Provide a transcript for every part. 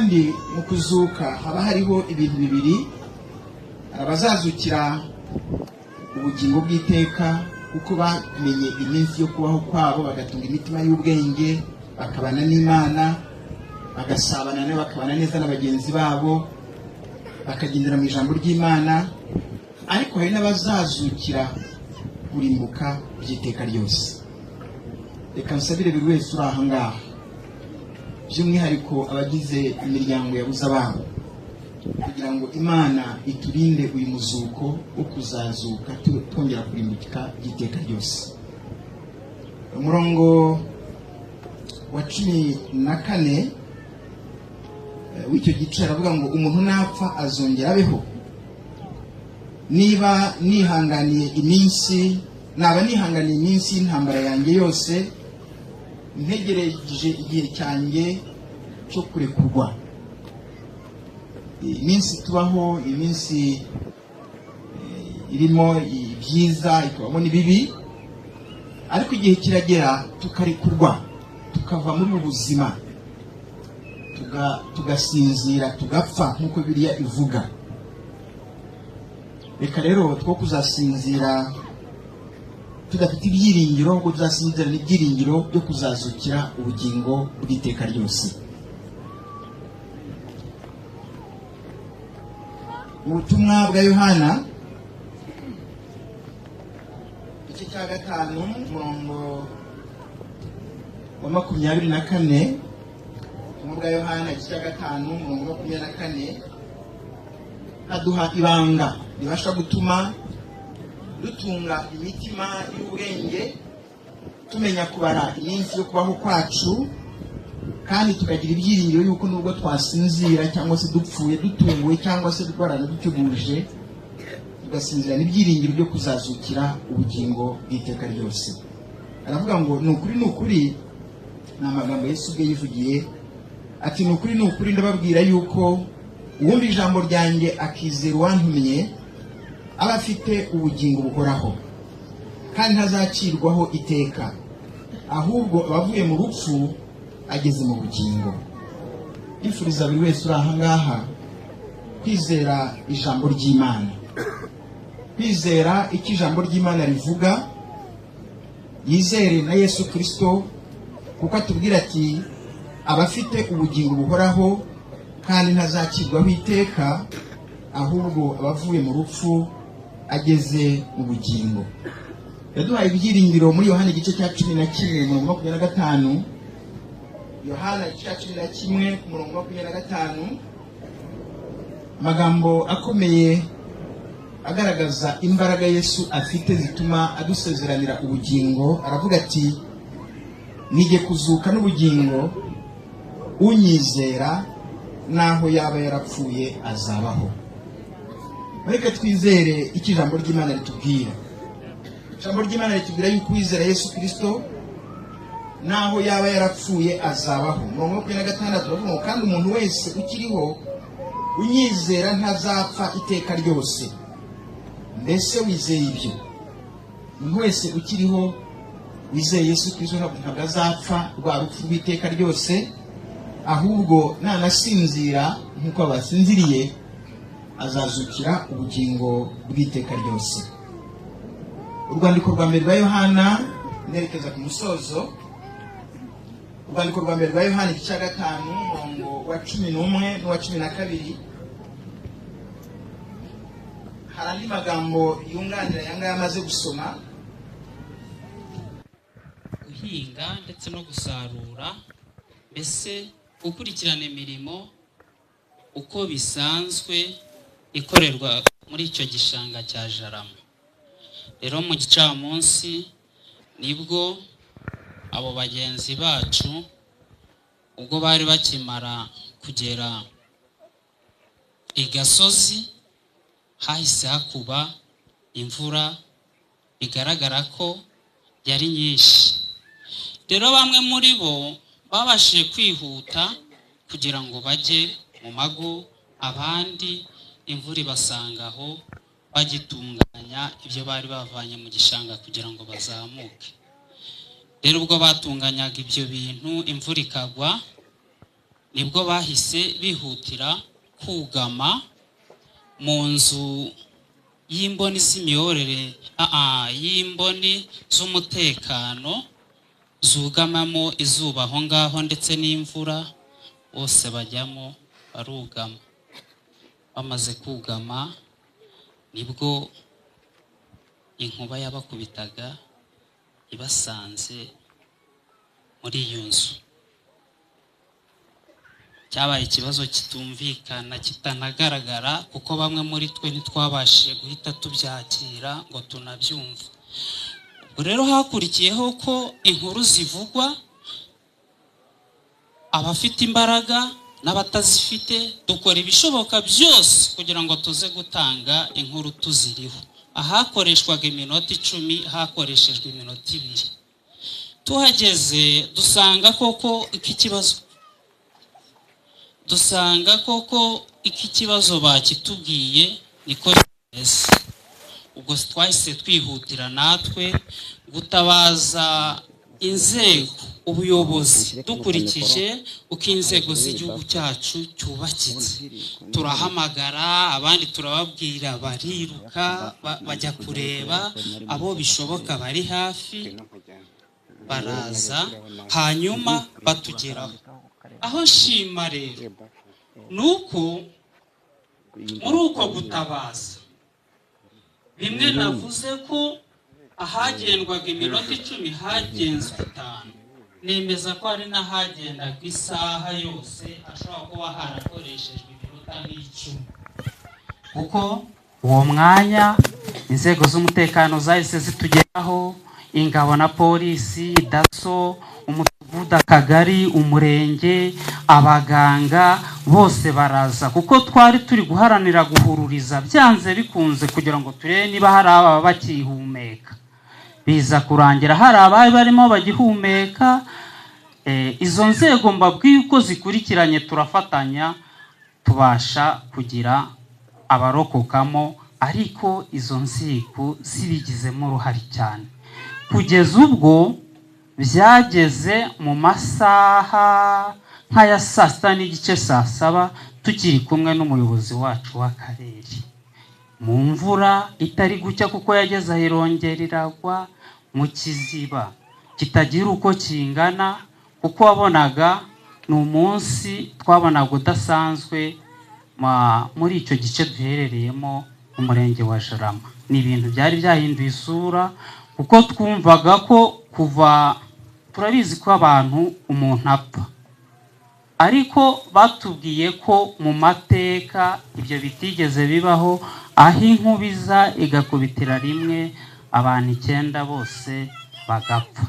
kandi mu kuzuka haba hariho ibintu bibiri. Abazazukira ubugingo bw'iteka kuko bamenye iminsi yo kubaho kwabo, bagatunga imitima y'ubwenge, bakabana n'Imana, bagasabana nayo, bakabana neza na bagenzi babo, bakagendera mu ijambo ry'Imana. Ariko hari n'abazazukira kurimbuka by'iteka ryose. Reka nsabire buri wese uri aha ngaha, by'umwihariko abagize imiryango yabuze ababo, kugira ngo Imana iturinde uyu muzuko wo kuzazuka twongera kurimbuka by'iteka ryose. Umurongo wa 14 w'icyo gice aravuga ngo umuntu napfa azongera abeho. Niba nihanganiye iminsi y'intambara yanjye yose, ntegereje igihe cyanjye cyo kurekurwa. Iminsi tubaho, iminsi irimo ibyiza, ikabamo n'ibibi, ariko igihe kiragera tukarekurwa, tukava muri ubu buzima, tugasinzira, tugapfa nk'uko Bibiliya ivuga. Reka rero two kuzasinzira tudafite ibyiringiro, ahubwo tuzasinzira n'ibyiringiro byo kuzazukira ubugingo bw'iteka ryose. Mu butumwa bwa Yohana igice cya 5 umurongo wa 24, ubutumwa bwa Yohana igice cya 5 umurongo wa 24 aduha ibanga ribasha gutuma dutunga imitima y'ubwenge, tumenya kubara iminsi yo kubaho kwacu, kandi tukagira ibyiringiro yuko nubwo twasinzira cyangwa se dupfuye, dutunguwe cyangwa se dutwarana duteguje, tugasinzira n'ibyiringiro byo kuzazukira ubugingo bw'iteka ryose. Aravuga ngo ni ukuri, ni amagambo Yesu ubwe yivugiye ati, ni ukuri ndababwira yuko uwumva ijambo ryanjye akizera uwantumye aba afite ubugingo buhoraho, kandi ntazacirwaho iteka, ahubwo abavuye mu rupfu ageze mu bugingo. Ifuriza buri wese uri aha ngaha kwizera ijambo ry'Imana, kwizera icyo ijambo ry'Imana rivuga, yizere na Yesu Kristo, kuko atubwira ati abafite ubugingo buhoraho kandi ntazacirwaho iteka, ahubwo abavuye mu rupfu ageze mu bugingo. Yaduhaye ibyiringiro muri Yohana igice cya 11 umurongo wa 25. Yohana igice cya 11 umurongo wa 25, amagambo akomeye agaragaza imbaraga Yesu afite zituma adusezeranira ubugingo. Aravuga ati, nige kuzuka n'ubugingo, unyizera naho yaba yarapfuye azabaho. Reka twizere icyo ijambo ry'Imana ritubwira. Ijambo ry'Imana ritubwira yuko wizera Yesu Kristo naho yaba yarapfuye azabaho. Umurongo wa 26 turavuga ngo kandi umuntu wese ukiriho unyizera ntazapfa iteka ryose. Mbese wizeye ibyo? Umuntu wese ukiriho wizeye Yesu Kristo ntabwo azapfa rwa rupfu rw'iteka ryose, ahubwo nanasinzira nk'uko basinziriye azazukira ubugingo bw'iteka ryose. Urwandiko rwa mbere rwa Yohana, nerekeza ku musozo. Urwandiko rwa mbere rwa Yohana igice cya 5 umurongo wa 11 n'uwa 12, hari andi magambo yunganira yanga yamaze gusoma. Guhinga ndetse no gusarura, mbese gukurikirana imirimo uko bisanzwe ikorerwa muri icyo gishanga cya Jarama. Rero mu gicamunsi nibwo abo bagenzi bacu, ubwo bari bakimara kugera i Gasozi, hahise hakuba imvura bigaragara ko yari nyinshi. Rero bamwe muri bo babashije kwihuta kugira ngo bajye mu mago, abandi imvura ibasangaho bagitunganya ibyo bari bavanye mu gishanga kugira ngo bazamuke. Rero ubwo batunganyaga ibyo bintu, imvura ikagwa, nibwo bahise bihutira kugama mu nzu y'imboni z'imiyoborere y'imboni z'umutekano zugamamo izuba aho ngaho ndetse n'imvura, bose bajyamo barugama. Bamaze kugama nibwo inkuba yabakubitaga ibasanze muri iyo nzu. Cyabaye ikibazo kitumvikana kitanagaragara, kuko bamwe muri twe ntitwabashije guhita tubyakira ngo tunabyumve. Ubwo rero hakurikiyeho ko inkuru zivugwa, abafite imbaraga n'abatazifite, dukora ibishoboka byose kugira ngo tuze gutanga inkuru tuziriho. Ahakoreshwaga iminota 10 hakoreshejwe iminota 2. Tuhageze dusanga koko iki kibazo bakitubwiye niko kimeze. Ubwo twahise twihutira natwe gutabaza inzego, ubuyobozi, dukurikije uko inzego z'igihugu cyacu cyubakitse. Turahamagara, abandi turababwira, bariruka bajya kureba, abo bishoboka bari hafi baraza, hanyuma batugeraho. Aho nshima rero nuko muri uko gutabaza, bimwe navuze ko ahagendwaga iminota 10 hagenzwe 5, nemeza ko hari n'ahagendaga isaha yose ashobora kuba harakoreshejwe iminota 10, kuko uwo mwanya inzego z'umutekano zahise zitugeraho, ingabo na polisi, daso, umudugudu, akagari, umurenge, abaganga bose baraza, kuko twari turi guharanira guhururiza byanze bikunze kugira ngo turebe niba hari aba bakihumeka. Biza kurangira hari abari barimo bagihumeka. Izo nzego mbabwiye uko zikurikiranye, turafatanya tubasha kugira abarokokamo, ariko izo nzego zibigizemo uruhare cyane, kugeza ubwo byageze mu masaha nk'aya saa 6:30 saa 7 tukiri kumwe n'umuyobozi wacu w'akarere, mu mvura itari gucya, kuko yageze ahirongera iragwa mu kiziba kitagira uko kingana, kuko wabonaga ni umunsi twabonaga udasanzwe muri icyo gice duherereyemo mu murenge wa Jarama. Ni ibintu byari byahinduye isura, kuko twumvaga ko kuva, turabizi ko abantu umuntu apfa, ariko batubwiye ko mu mateka ibyo bitigeze bibaho, aho inkubiza igakubitira rimwe abantu 9 bose bagapfa.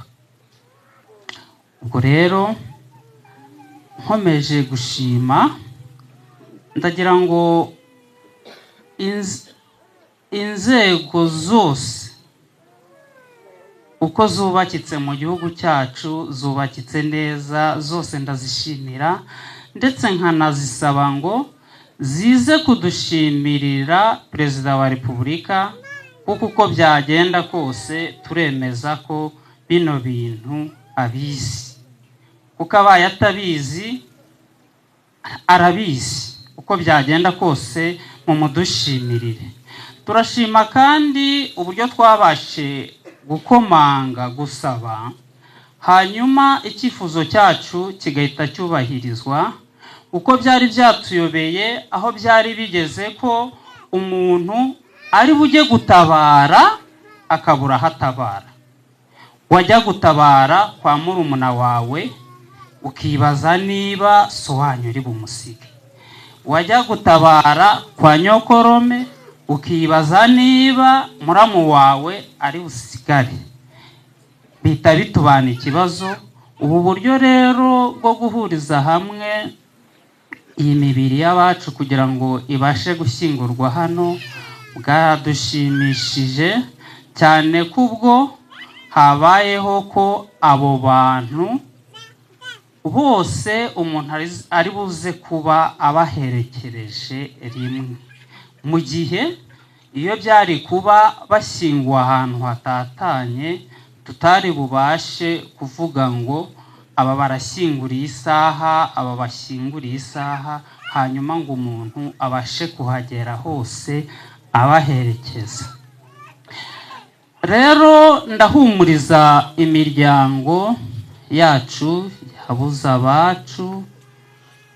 Ubwo rero nkomeje gushima, ndagira ngo inzego zose uko zubakitse mu gihugu cyacu, zubakitse neza, zose ndazishimira, ndetse nkanazisaba ngo zize kudushimirira Perezida wa Repubulika, kuko uko byagenda kose turemeza ko bino bintu abizi, kuko abaye atabizi arabizi. Uko byagenda kose mumudushimirire. Turashima kandi uburyo twabashe gukomanga, gusaba, hanyuma icyifuzo cyacu kigahita cyubahirizwa, uko byari byatuyobeye, aho byari bigeze ko umuntu ari bujye gutabara akabura hatabara. Wajya gutabara kwa murumuna wawe ukibaza niba so wanyu uri bumusige, wajya gutabara kwa nyokorome ukibaza niba muramu wawe ari busigare. Bita bitubana ikibazo. Ubu buryo rero bwo guhuriza hamwe iyi mibiri y'abacu kugira ngo ibashe gushyingurwa hano bwadushimishije cyane, kubwo habayeho ko abo bantu bose umuntu ari buze kuba abaherekereje rimwe, mu gihe iyo byari kuba bashyingwa ahantu hatatanye tutari bubashe kuvuga ngo aba barashyinguriye isaha, aba bashyinguriye isaha, hanyuma ngo umuntu abashe kuhagera hose abaherekeza. Rero ndahumuriza imiryango yacu yabuze abacu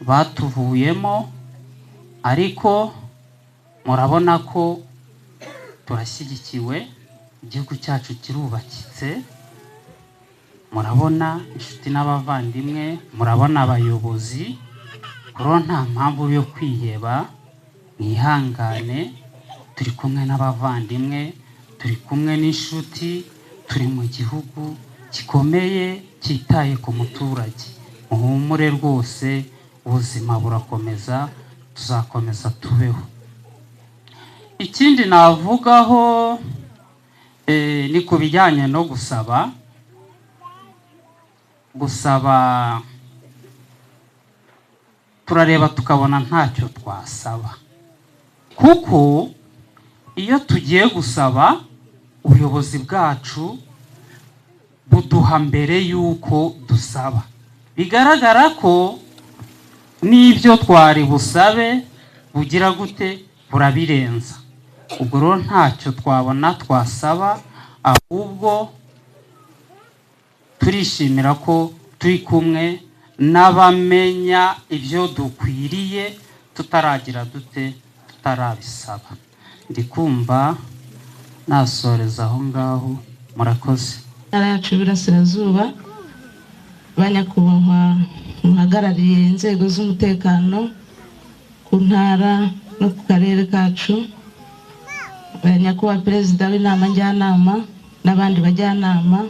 batuvuyemo, ariko murabona ko turashyigikiwe, igihugu cyacu kirubakitse, murabona inshuti n'abavandimwe, murabona abayobozi, kuro nta mpamvu yo kwiheba, mwihangane, turi kumwe n'abavandimwe, turi kumwe n'inshuti, turi mu gihugu gikomeye cyitaye ku muturage. Muhumure rwose, ubuzima burakomeza, tuzakomeza tubeho. Ikindi navugaho ni ku bijyanye no gusaba turareba tukabona ntacyo twasaba, kuko iyo tugiye gusaba ubuyobozi bwacu buduha mbere y'uko dusaba, bigaragara ko n'ibyo twari busabe bugira gute burabirenza. Ubwo rero ntacyo twabona twasaba, ahubwo turishimira ko turi kumwe n'abamenya ibyo dukwiriye tutaragira dute tutarabisaba. Ndikumva nasoreza aho ngaho, murakoze. Ntara yacu y'Iburasirazuba, banyakubahwa muhagarariye inzego z'umutekano ku ntara no ku karere kacu, banyakubahwa perezida w'inama njyanama n'abandi bajyanama,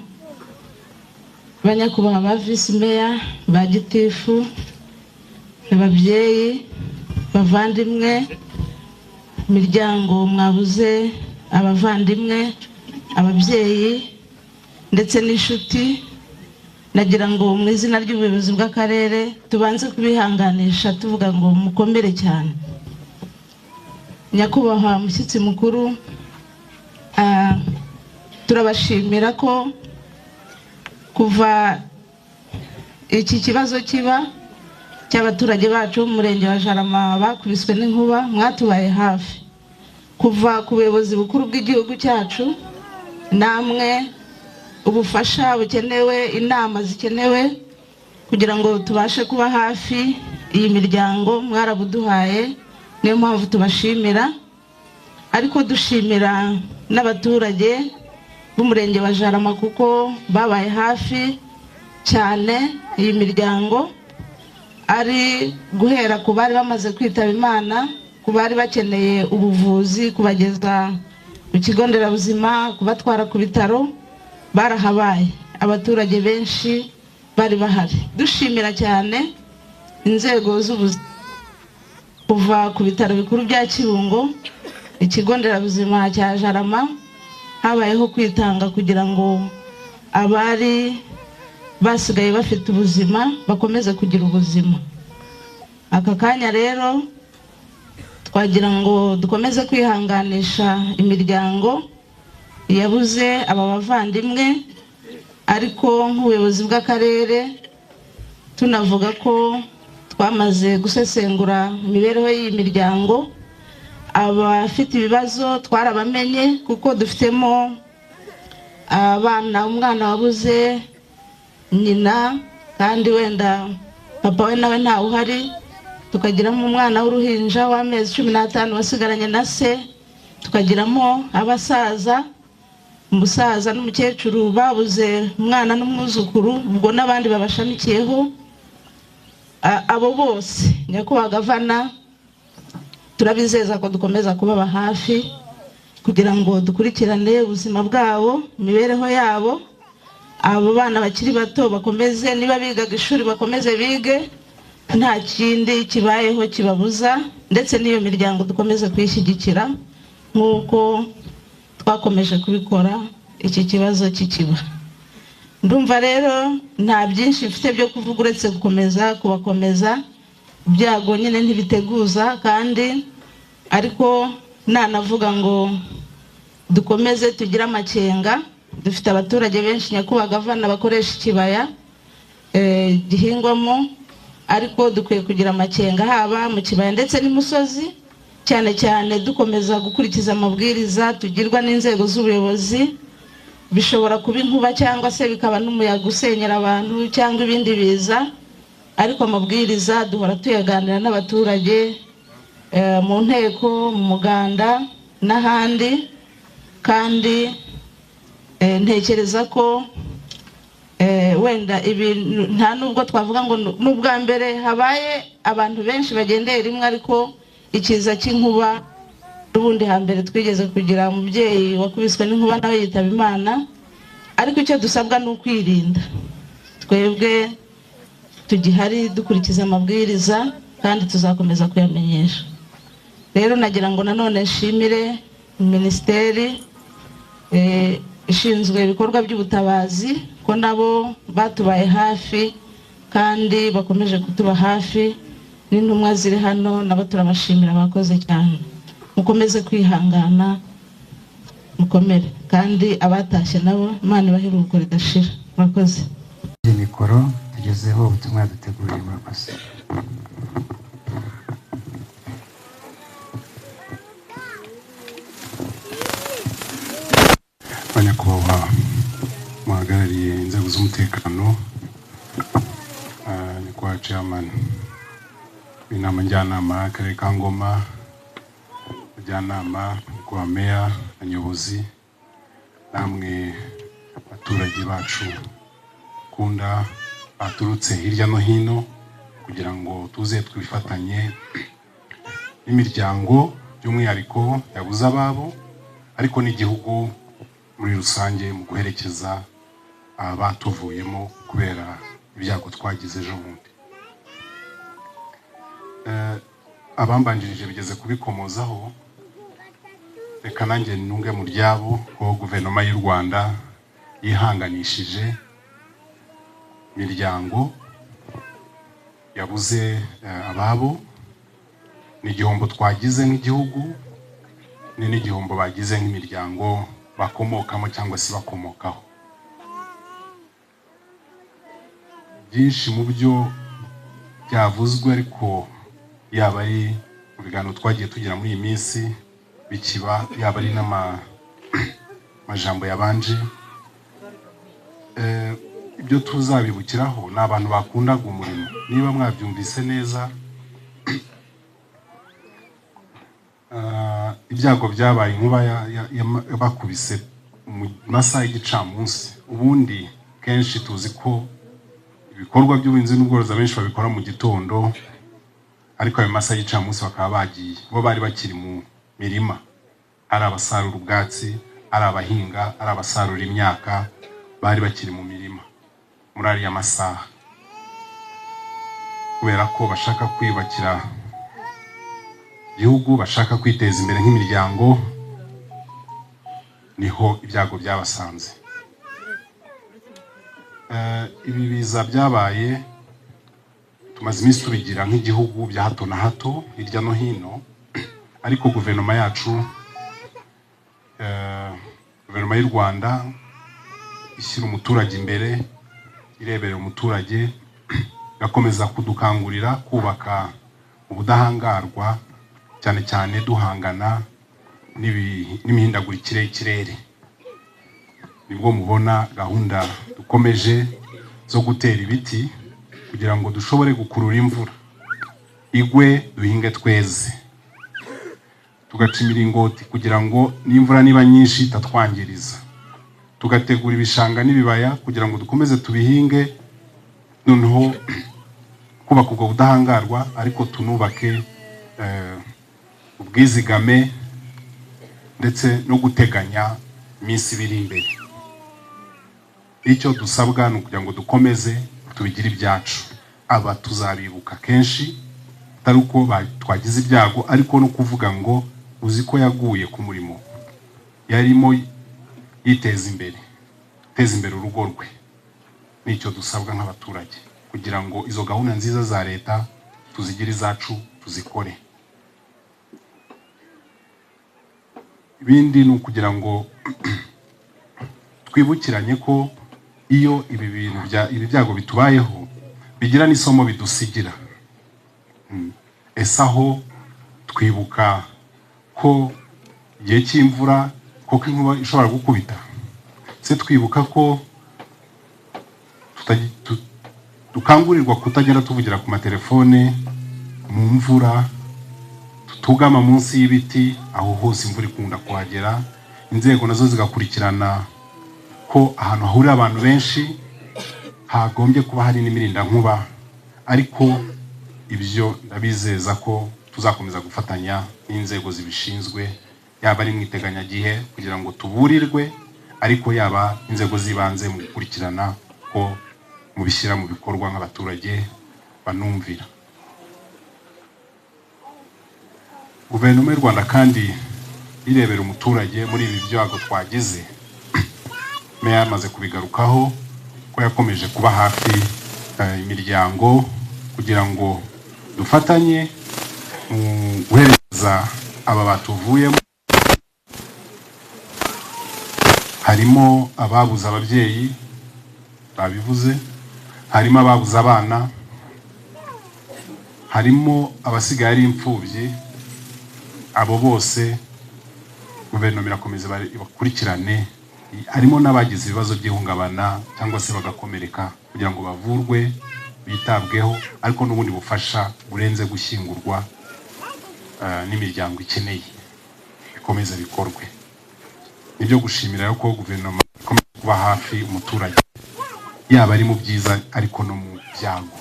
banyakubahwa ba visi meya, ba gitifu, ababyeyi, bavandimwe, imiryango mwabuze, abavandimwe, ababyeyi ndetse n'inshuti, nagira ngo mu izina ry'ubuyobozi bw'akarere tubanze kubihanganisha tuvuga ngo mukomere cyane. Nyakubahwa mushyitsi mukuru, turabashimira ko kuva iki kibazo kiba cy'abaturage bacu mu murenge wa Jarama bakubiswe n'inkuba, mwatubaye hafi. Kuva ku buyobozi bukuru bw'igihugu cyacu, namwe ubufasha bukenewe, inama zikenewe kugira ngo tubashe kuba hafi iyi miryango mwarabuduhaye, niyo mpamvu tubashimira. Ariko dushimira n'abaturage b'umurenge wa Jarama kuko babaye hafi cyane iyi miryango, ari guhera ku bari bamaze kwitaba Imana, ku bari bakeneye ubuvuzi, kubageza ku kigo nderabuzima, kubatwara ku bitaro, barahabaye. Abaturage benshi bari bahari. Dushimira cyane inzego z'ubuzima, kuva ku bitaro bikuru bya Kibungo, ikigo nderabuzima cya Jarama, habayeho kwitanga kugira ngo abari basigaye bafite ubuzima bakomeze kugira ubuzima. Aka kanya rero twagira ngo dukomeze kwihanganisha imiryango yabuze aba bavandimwe, ariko nk'ubuyobozi bw'akarere tunavuga ko twamaze gusesengura imibereho y'iyi miryango. Abafite ibibazo twarabamenye kuko dufitemo abana, umwana wabuze nyina kandi wenda papa we nawe ntawe uhari, tukagiramo umwana w'uruhinja w'amezi 15 wasigaranye na se, tukagiramo abasaza, umusaza n'umukecuru babuze umwana n'umwuzukuru, ubwo n'abandi babashamikiyeho. Abo bose nyakubahwa gavana turabizeza ko dukomeza kubaba hafi kugira ngo dukurikirane ubuzima bwabo, imibereho yabo. Abo bana bakiri bato bakomeze, niba bigaga ishuri bakomeze bige, nta kindi kibayeho kibabuza, ndetse n'iyo miryango dukomeze kwishyigikira nk'uko twakomeje kubikora iki kibazo kikiba. Ndumva rero nta byinshi mfite byo kuvuga uretse gukomeza kubakomeza. Ibyago nyine ntibiteguza, kandi ariko nanavuga ngo dukomeze tugire amakenga. Dufite abaturage benshi nyakubahwa gavana bakoresha ikibaya, gihingwamo, ariko dukwiye kugira amakenga haba mu kibaya ndetse n'imusozi, cyane cyane dukomeza gukurikiza amabwiriza tugirwa n'inzego z'ubuyobozi. Bishobora kuba inkuba cyangwa se bikaba n'umuyaga usenyera abantu cyangwa ibindi biza, ariko amabwiriza duhora tuyaganira n'abaturage mu nteko, mu muganda n'ahandi. Kandi ntekereza ko wenda ibintu nta nubwo twavuga ngo n'ubwa mbere habaye abantu benshi bagendeye rimwe, ariko ikiza cy'inkuba ubundi hambere twigeze kugira umubyeyi wakubiswe n'inkuba nawe yitaba Imana. Ariko icyo dusabwa ni ukwirinda. Twebwe tugihari dukurikiza amabwiriza kandi tuzakomeza kuyamenyesha. Rero nagira ngo nanone nshimire minisiteri ishinzwe ibikorwa by'ubutabazi ko nabo batubaye hafi kandi bakomeje kutuba hafi. N'intumwa ziri hano nabo turabashimira, bakoze cyane. Mukomeze kwihangana, mukomere, kandi abatashye nabo Imana ibahe iruhuko ridashira. Murakoze. Mikoro tugezeho ubutumwa duteguriye. Murakoze. Banyakubahwa muhagarariye inzego z'umutekano, nyakubahwa chairman w'inama njyanama y'akarere ka Ngoma, njyanama kwa meya na nyobozi, namwe abaturage bacu kunda baturutse hirya no hino kugira ngo tuze twifatanye n'imiryango by'umwihariko yabuze ababo, ariko n'igihugu muri rusange mu guherekeza abatuvuyemo kubera ibyago twagize ejo bundi. Abambanjirije bigeze kubikomozaho, reka nanjye nunge mu ryabo ko guverinoma y'u Rwanda yihanganishije imiryango yabuze ababo. Ni igihombo twagize nk'igihugu, ni n'igihombo bagize nk'imiryango bakomokamo cyangwa se bakomokaho. Byinshi mu byo byavuzwe, ariko yaba ari mu biganiro twagiye tugira muri iyi minsi, bikiba yaba ari n'amajambo yabanje, ibyo tuzabibukiraho ni abantu bakundaga umurimo. Niba mwabyumvise neza, ibyago byabaye inkuba bakubise mu masaha y'igicamunsi. Ubundi kenshi tuzi ko ibikorwa by'ubuhinzi n'ubworozi benshi babikora mu gitondo, ariko ayo masaha y'igicamunsi bakaba bagiye, bo bari bakiri mu mirima, ari abasarura ubwatsi, ari abahinga, ari abasarura imyaka, bari bakiri mu mirima muri ariya masaha, kubera ko bashaka kwiyubakira igihugu, bashaka kwiteza imbere nk'imiryango. Niho ibyago byabasanze. Ibi biza byabaye tumaze iminsi tubigira nk'igihugu bya hato na hato hirya no hino, ariko guverinoma yacu, guverinoma y'u Rwanda ishyira umuturage imbere, ireberera umuturage, gakomeza kudukangurira kubaka ubudahangarwa, cyane cyane duhangana n'imihindagurikire y'ikirere. Nibwo mubona gahunda dukomeje zo gutera ibiti kugira ngo dushobore gukurura imvura igwe, duhinge tweze, tugaca imiringoti kugira ngo n'imvura niba nyinshi itatwangiriza, tugategura ibishanga n'ibibaya kugira ngo dukomeze tubihinge, noneho kubaka ubwo budahangarwa, ariko tunubake ubwizigame ndetse no guteganya iminsi ibiri imbere. Icyo dusabwa ni ukugira ngo dukomeze tubigire ibyacu. Aba tuzabibuka kenshi, atari uko twagize ibyago, ariko no kuvuga ngo uzi ko yaguye ku murimo yarimo yiteza imbere, teza imbere urugo rwe. Nicyo dusabwa nk'abaturage, kugira ngo izo gahunda nziza za leta tuzigire izacu, tuzikore. Ibindi ni ukugira ngo twibukiranye ko iyo ibi byago bitubayeho, bigira n'isomo bidusigira. Ese aho twibuka ko igihe cy'imvura koko inkuba ishobora gukubita, se twibuka ko dukangurirwa kutagera tuvugira ku matelefone mu mvura, tutugama munsi y'ibiti aho hose imvura ikunda kuhagera, inzego nazo zigakurikirana ko ahantu hahurira abantu benshi hagombye kuba hari n'imirinda nkuba. Ariko ibyo ndabizeza ko tuzakomeza gufatanya n'inzego zibishinzwe, yaba ari mu iteganyagihe kugira ngo tuburirwe, ariko yaba inzego zibanze mu gukurikirana ko mubishyira mu bikorwa nk'abaturage banumvira. Guverinoma y'u Rwanda kandi irebera umuturage muri ibi byago twagize. Meya yamaze kubigarukaho ko yakomeje kuba hafi imiryango kugira ngo dufatanye guhereza aba batuvuyemo. Harimo ababuze ababyeyi babivuze, harimo ababuze abana, harimo abasigaye ari imfubyi. Abo bose guverinoma irakomeza bakurikirane. Harimo n'abagize ibibazo by'ihungabana cyangwa se bagakomereka kugira ngo bavurwe, bitabweho, ariko n'ubundi bufasha burenze gushyingurwa n'imiryango ikeneye bikomeza bikorwe. Nibyo gushimira ko guverinoma ikomeza kuba hafi umuturage, yaba ari mu byiza ariko no mu byago.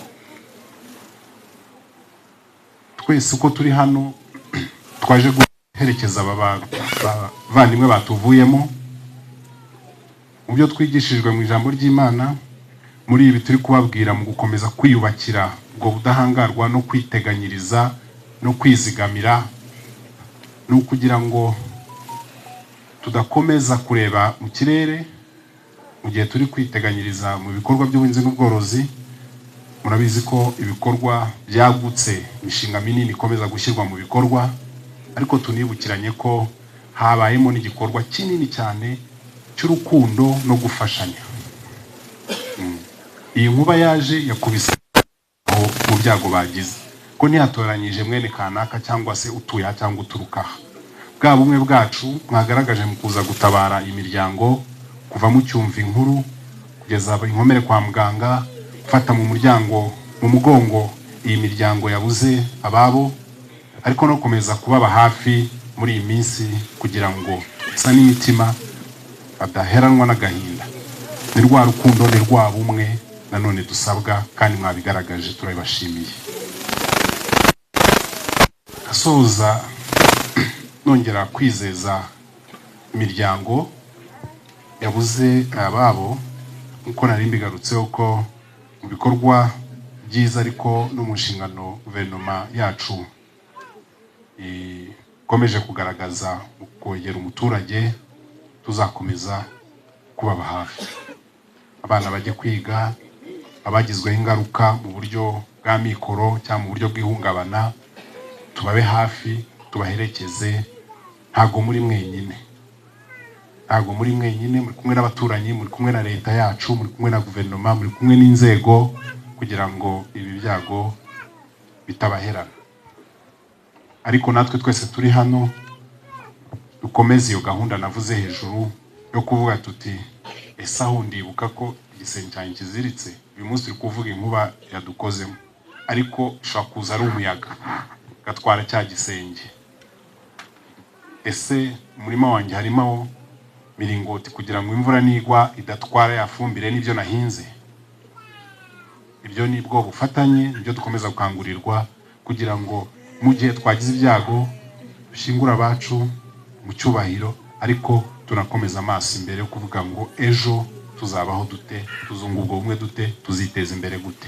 Twese uko turi hano twaje guherekeza abavandimwe batuvuyemo mu byo twigishijwe mu ijambo ry'Imana. Muri ibi turi kubabwira mu gukomeza kwiyubakira ubwo budahangarwa no kwiteganyiriza no kwizigamira, no kugira ngo tudakomeza kureba mu kirere mu gihe turi kwiteganyiriza mu bikorwa by'ubuhinzi n'ubworozi. Murabizi ko ibikorwa byagutse, imishinga minini ikomeza gushyirwa mu bikorwa, ariko tunibukiranye ko habayemo n'igikorwa kinini cyane cy'urukundo no gufashanya. Iyi nkuba yaje yakubise mu byago bagize, ko ntiyatoranyije mwene kanaka cyangwa se utuya cyangwa uturuka. Bwa bumwe bwacu mwagaragaje mu kuza gutabara imiryango, kuva mu cyumva inkuru kugeza inkomere kwa muganga, gufata mu mugongo iyi miryango yabuze ababo, ariko no komeza kubaba hafi muri iyi minsi kugira ngo sa n'imitima badaheranwa n'agahinda. Ni rwa rukundo, ni rwa bumwe nanone dusabwa, kandi mwabigaragaje, turabibashimiye. Asoza nongera kwizeza imiryango yabuze ababo, nkuko nari mbigarutseho ko mu bikorwa byiza ariko no mu nshingano guverinoma yacu ikomeje kugaragaza mu kwegera umuturage, tuzakomeza kubaba hafi. Abana bajye kwiga, abagizweho ingaruka mu buryo bwa mikoro cyangwa mu buryo bw'ihungabana, tubabe hafi, tubaherekeze. Ntago muri mwenyine, ntago muri mwenyine, muri kumwe n'abaturanyi, muri kumwe na leta yacu, muri kumwe na guverinoma, muri kumwe n'inzego kugira ngo ibi byago bitabaherana. Ariko natwe twese turi hano dukomeze iyo gahunda navuze hejuru yo kuvuga tuti ese aho ndibuka ko igisenge cyanjye kiziritse, uyu munsi turi kuvuga inkuba yadukozemo, ariko ushobora kuza ari umuyaga gatwara cya gisenge. Ese umurima wanjye harimo miringoti kugira ngo imvura nigwa idatwara ya fumbire n'ibyo nahinze? Ibyo ni bwo bufatanye, ibyo dukomeza gukangurirwa kugira ngo mu gihe twagize ibyago dushingura abacu mu cyubahiro, ariko tunakomeza amaso imbere yo kuvuga ngo ejo tuzabaho dute, tuzunga ubwo bumwe dute, tuziteza imbere gute.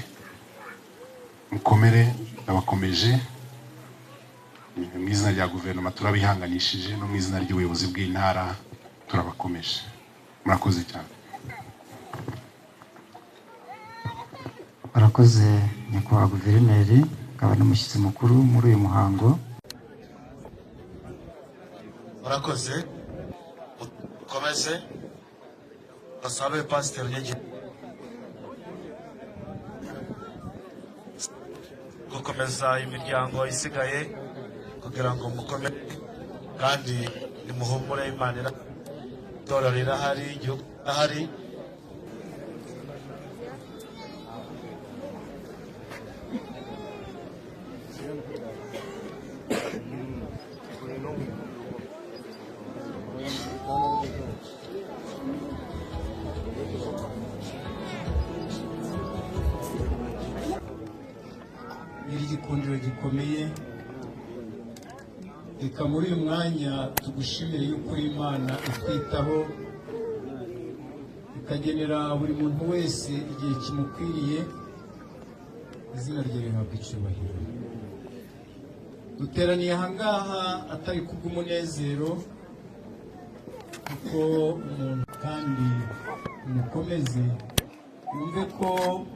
Mukomere, ndabakomeje mu izina rya guverinoma, turabihanganishije no mu izina ry'ubuyobozi bw'intara turabakomeje. Murakoze cyane. Murakoze nyakubahwa guverineri, akaba n'umushyitsi mukuru muri uyu muhango. Murakoze. Komeze basabe pasiteri Nyege. gukomeza imiryango isigaye kugira ngo mukomere kandi nimuhumure Imana itorero rirahari, igihugu kirahari. igikundiro gikomeye, reka muri uyu mwanya tugushimire yuko Imana itwitaho ikagenera buri muntu wese igihe kimukwiriye, izina rye rihabwa icyubahiro. Duteraniye ahangaha atari kubw'umunezero kuko umuntu kandi umukomeze yumve ko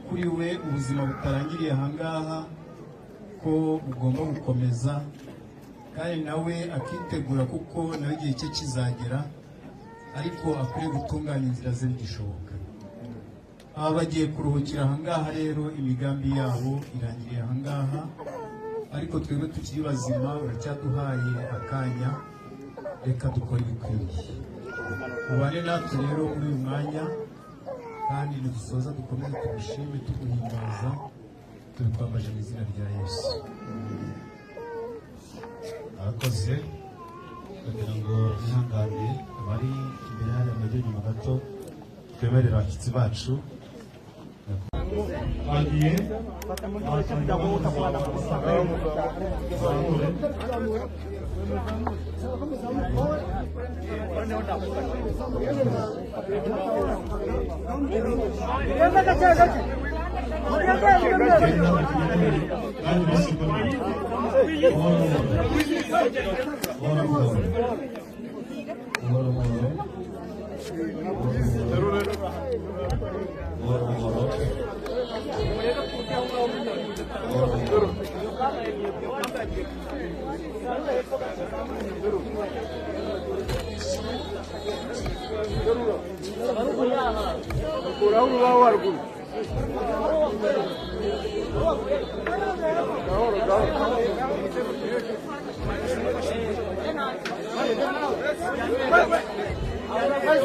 kuri we ubuzima butarangiriye ahangaha, ko ugomba gukomeza kandi nawe akitegura kuko nawe igihe cye kizagera, ariko akwiriye gutunganya inzira ze bigishoboka. Aba bagiye kuruhukira ahangaha rero, imigambi yabo irangiriye ahangaha, ariko twebwe tukiri bazima uracyaduhaye akanya, reka dukore ibikwiriye. Ubane natwe rero muri uyu mwanya, kandi nidusoza dukomeze tugushime tuguhimbaza, tubikwambaje mu izina rya Yesu. Arakoze kugira ngo ihangane abari imbere hari amajyo nyuma gato twemerera abashyitsi bacu bagiye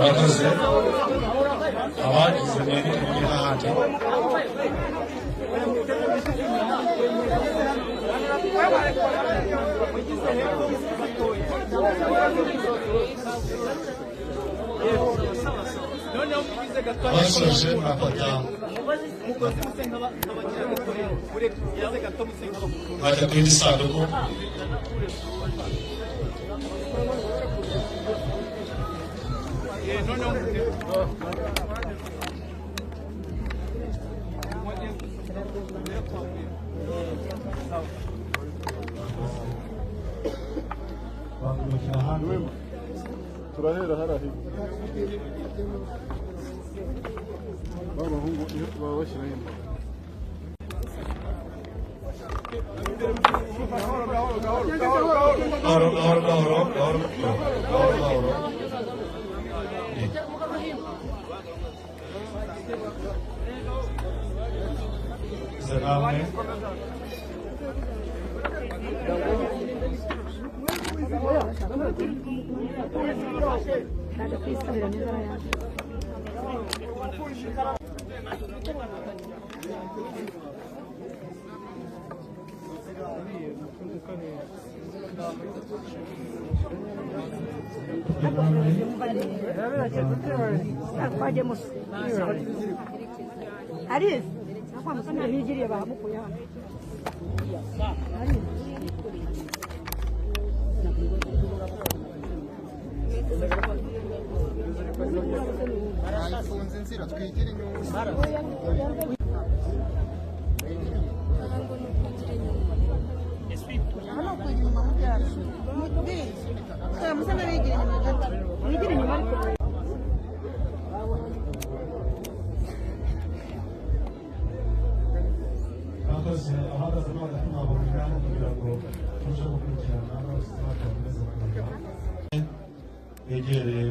Bakoze abagize mwene n'ahandi basoje murafata bajya ku yindi sanduku. turahera harahi b'abahungu iyo baba bashyiraho imbere. Aris, apa maksudnya hijri ya bahamu punya? Yegereye